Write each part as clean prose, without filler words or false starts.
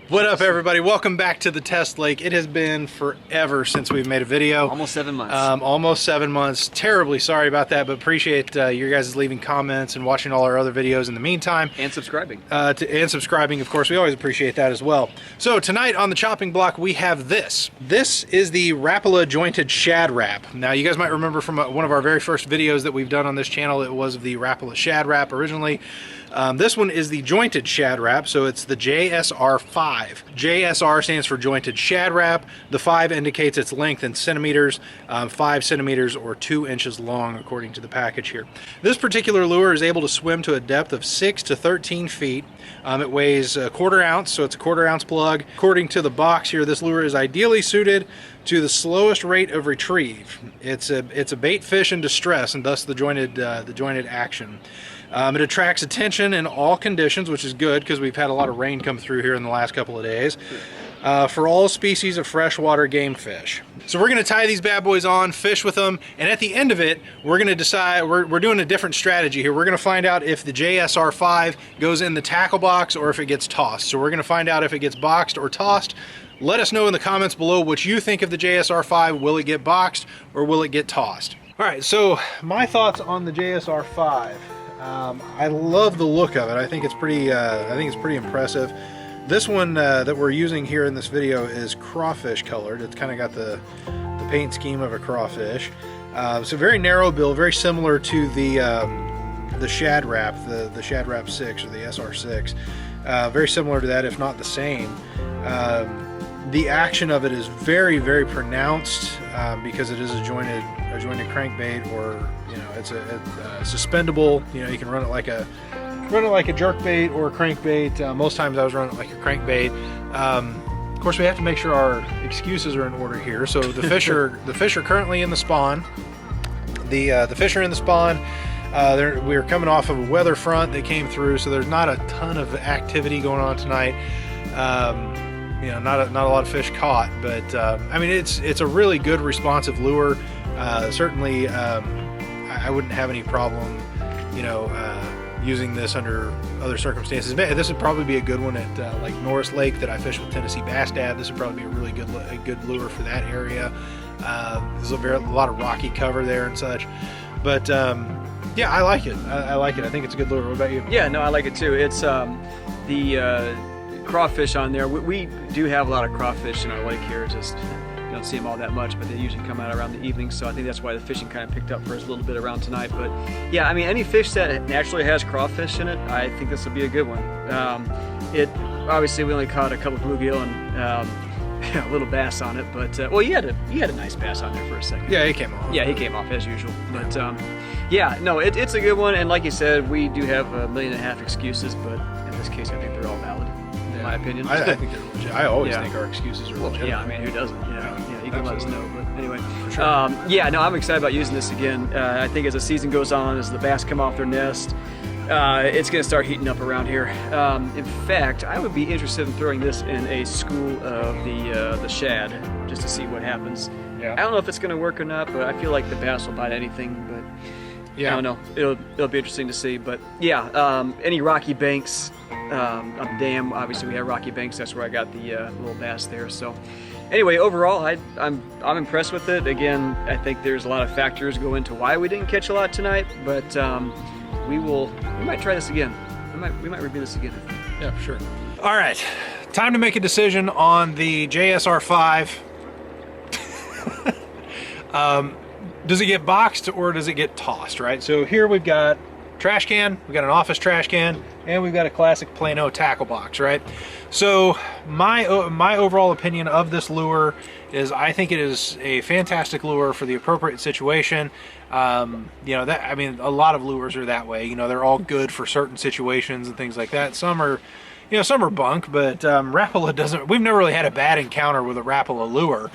What up, everybody? Welcome back to the test lake. It has been forever since we've made a video. Almost 7 months. Almost 7 months. Terribly sorry about that, but appreciate your guys leaving comments and watching all our other videos in the meantime. And subscribing. And subscribing, of course. We always appreciate that as well. So tonight on the chopping block, we have this. This is the Rapala jointed shad wrap. Now, you guys might remember from one of our very first videos that we've done on this channel, it was the Rapala shad wrap originally. This one is the jointed shad wrap, so it's the JSR 5. JSR stands for jointed shad wrap. The 5 indicates its length in centimeters, 5 centimeters or 2 inches long according to the package here. This particular lure is able to swim to a depth of 6 to 13 feet. It weighs a 1/4 ounce, so it's a 1/4 ounce plug. According to the box here, this lure is ideally suited to the slowest rate of retrieve. It's a bait fish in distress, and thus the jointed action. It attracts attention in all conditions, which is good because we've had a lot of rain come through here in the last couple of days, for all species of freshwater game fish. So we're going to tie these bad boys on, fish with them, and at the end of it, we're going to decide, we're doing a different strategy here. We're going to find out if the JSR 5 goes in the tackle box or if it gets tossed. So we're going to find out if it gets boxed or tossed. Let us know in the comments below what you think of the JSR 5. Will it get boxed or will it get tossed? All right, so my thoughts on the JSR 5. I love the look of it. I think it's pretty impressive. This one that we're using here in this video is crawfish colored. It's kind of got the paint scheme of a crawfish. So very narrow bill, very similar to the shad wrap, the shad wrap 6 or the SR6. Very similar to that, if not the same. The action of it is very, very pronounced because it is a jointed crankbait, or it's a suspendable. You can run it like a jerk bait or a crankbait. Most times I was running it like a crankbait. Of course, we have to make sure our excuses are in order here. So the fish are currently in the spawn. The fish are in the spawn. We are coming off of a weather front that came through, so there's not a ton of activity going on tonight. Not a lot of fish caught, but I mean, it's a really good responsive lure. Certainly, I wouldn't have any problem, using this under other circumstances. This would probably be a good one at like Norris Lake that I fish with Tennessee Bass Dad. This would probably be a really good lure for that area. There's a lot of rocky cover there and such, but yeah, I like it. I like it. I think it's a good lure. What about you? Yeah, no, I like it too. It's the crawfish on there. We do have a lot of crawfish in our lake here. Just you don't see them all that much, but they usually come out around the evening, so I think that's why the fishing kind of picked up for us a little bit around tonight. But yeah, I mean, any fish that naturally has crawfish in it, I think this will be a good one. Obviously we only caught a couple bluegill and a little bass on it, but well, you had a nice bass on there for a second. Yeah, he came off. Yeah, he came off as usual. But yeah, no, it's a good one, and like you said, we do have 1.5 million excuses, but in this case, I think they're all valid. In my opinion. I think they're legit. I always think our excuses are legit. Yeah, I mean, who doesn't? Yeah, you can let us know. But anyway, for sure. Yeah, no, I'm excited about using this again. I think as the season goes on, as the bass come off their nest, it's going to start heating up around here. In fact, I would be interested in throwing this in a school of the shad, just to see what happens. Yeah. I don't know if it's going to work or not, but I feel like the bass will bite anything. But yeah, I don't know. It'll be interesting to see. But yeah, any rocky banks. On the dam, obviously we have rocky banks. That's where I got the little bass there. So anyway, overall, I'm impressed with it. Again, I think there's a lot of factors go into why we didn't catch a lot tonight, but we might try this again. We might review this again. Yeah, for sure. All right, time to make a decision on the JSR 5. Does it get boxed or does it get tossed? Right. So here we've got trash can, we've got an office trash can, and we've got a classic Plano tackle box, right? So my overall opinion of this lure is I think it is a fantastic lure for the appropriate situation. I mean, a lot of lures are that way. They're all good for certain situations and things like that. Some are some are bunk, but Rapala doesn't. We've never really had a bad encounter with a Rapala lure.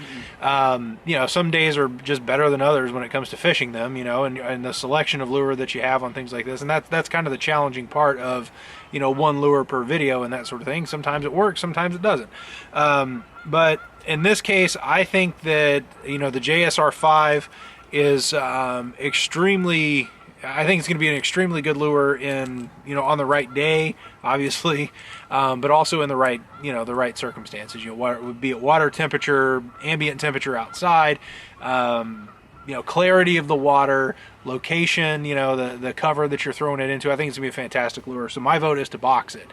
Some days are just better than others when it comes to fishing them. And the selection of lure that you have on things like this, and that's kind of the challenging part of one lure per video and that sort of thing. Sometimes it works, sometimes it doesn't. But in this case, I think that the JSR 5 is extremely I think it's going to be an extremely good lure in, you know, on the right day, obviously, but also in the right, you know, the right circumstances. You know, water, be it water temperature, ambient temperature outside, you know, clarity of the water, location, you know, the cover that you're throwing it into. I think it's going to be a fantastic lure. So my vote is to box it.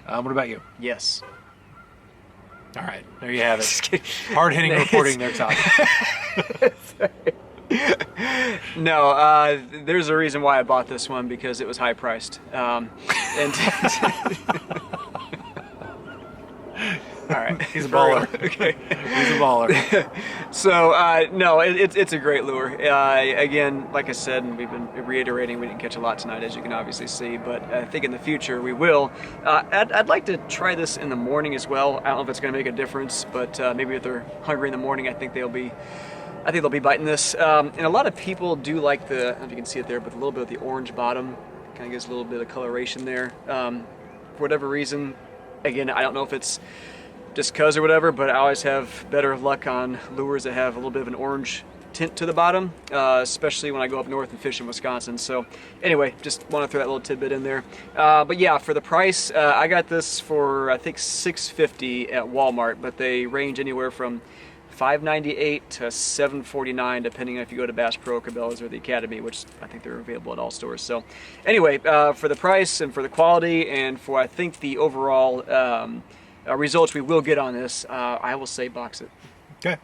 What about you? Yes. All right, there you have it. Hard-hitting reporting there, Todd. No, there's a reason why I bought this one, because it was high priced. And all right, he's a baller. Okay, he's a baller. So no, it's a great lure. Again, like I said, and we've been reiterating, we didn't catch a lot tonight, as you can obviously see, but I think in the future we will. I'd like to try this in the morning as well. I don't know if it's going to make a difference, but maybe if they're hungry in the morning, I think they'll be biting this. And a lot of people do like the, I don't know if you can see it there, but a little bit of the orange bottom kind of gives a little bit of coloration there. For whatever reason, again, I don't know if it's just cuz or whatever, but I always have better luck on lures that have a little bit of an orange tint to the bottom, especially when I go up north and fish in Wisconsin. So anyway, just want to throw that little tidbit in there. But yeah, for the price, I got this for, I think, $6.50 at Walmart, but they range anywhere from $5.98 to $7.49, depending on if you go to Bass Pro, Cabela's, or the Academy, which I think they're available at all stores. So anyway, for the price and for the quality and for, I think, the overall results we will get on this, I will say box it. Okay.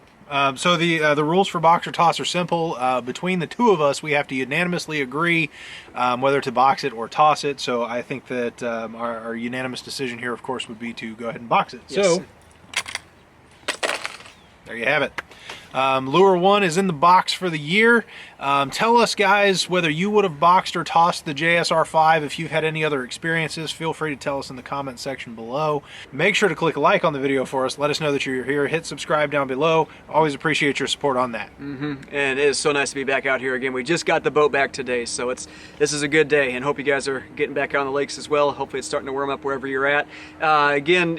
So the rules for box or toss are simple. Between the two of us, we have to unanimously agree whether to box it or toss it. So I think that our unanimous decision here, of course, would be to go ahead and box it. Yes. So there you have it. Lure 1 is in the box for the year. Tell us, guys, whether you would have boxed or tossed the JSR 5. If you've had any other experiences, feel free to tell us in the comment section below. Make sure to click a like on the video for us. Let us know that you're here. Hit subscribe down below. Always appreciate your support on that. And it is so nice to be back out here again. We just got the boat back today, so this is a good day, and hope you guys are getting back out on the lakes as well. Hopefully it's starting to warm up wherever you're at. Again,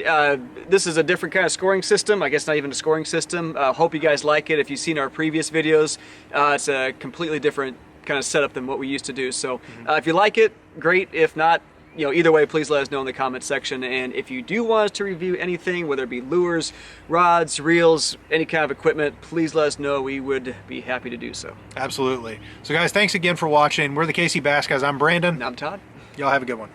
this is a different kind of scoring system. I guess not even a scoring system. Hope you guys like it. If you've seen our previous videos, it's a completely different kind of setup than what we used to do. So if you like it, great. If not, you know, either way, please let us know in the comment section. And if you do want us to review anything, whether it be lures, rods, reels, any kind of equipment, please let us know. We would be happy to do so. Absolutely. So guys, thanks again for watching. We're the KC Bass Guys. I'm Brandon. And I'm Todd. Y'all have a good one.